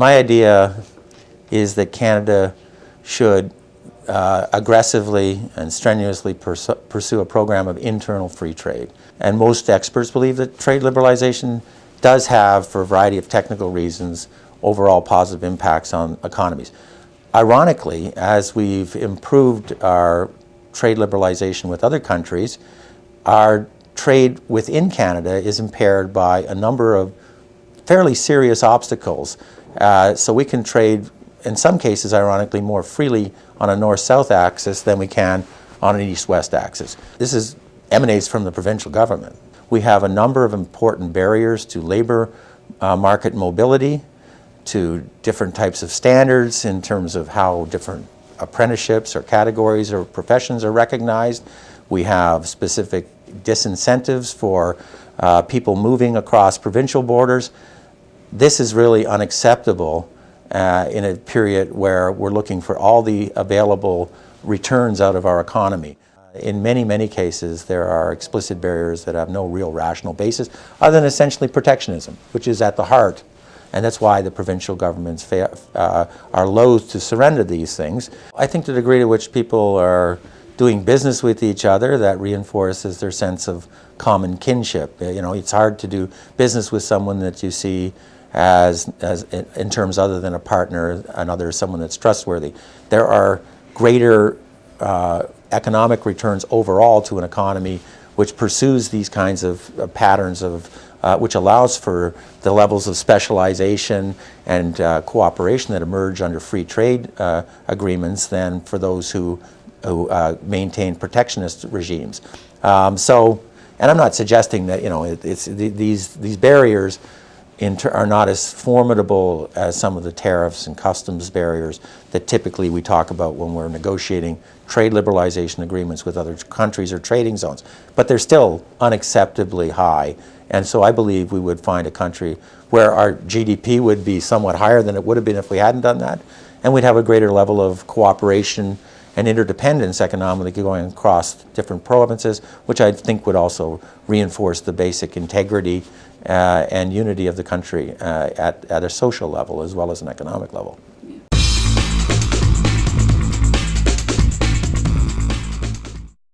My idea is that Canada should aggressively and strenuously pursue a program of internal free trade. And most experts believe that trade liberalization does have, for a variety of technical reasons, overall positive impacts on economies. Ironically, as we've improved our trade liberalization with other countries, our trade within Canada is impaired by a number of fairly serious obstacles. So we can trade, in some cases, ironically, more freely on a north-south axis than we can on an east-west axis. This emanates from the provincial government. We have a number of important barriers to labor market mobility, to different types of standards in terms of how different apprenticeships or categories or professions are recognized. We have specific disincentives for people moving across provincial borders. This is really unacceptable in a period where we're looking for all the available returns out of our economy. In many, many cases, there are explicit barriers that have no real rational basis other than essentially protectionism, which is at the heart. And that's why the provincial governments are loath to surrender these things. I think the degree to which people are doing business with each other, that reinforces their sense of common kinship. You know, it's hard to do business with someone that you see as in terms other than a partner, another someone that's trustworthy. There are greater economic returns overall to an economy which pursues these kinds of patterns of which allows for the levels of specialization and cooperation that emerge under free trade agreements than for those who maintain protectionist regimes. And I'm not suggesting that these barriers are not as formidable as some of the tariffs and customs barriers that typically we talk about when we're negotiating trade liberalization agreements with other countries or trading zones. But they're still unacceptably high. And so I believe we would find a country where our GDP would be somewhat higher than it would have been if we hadn't done that. And we'd have a greater level of cooperation and interdependence economically going across different provinces, which I think would also reinforce the basic integrity and unity of the country at a social level as well as an economic level.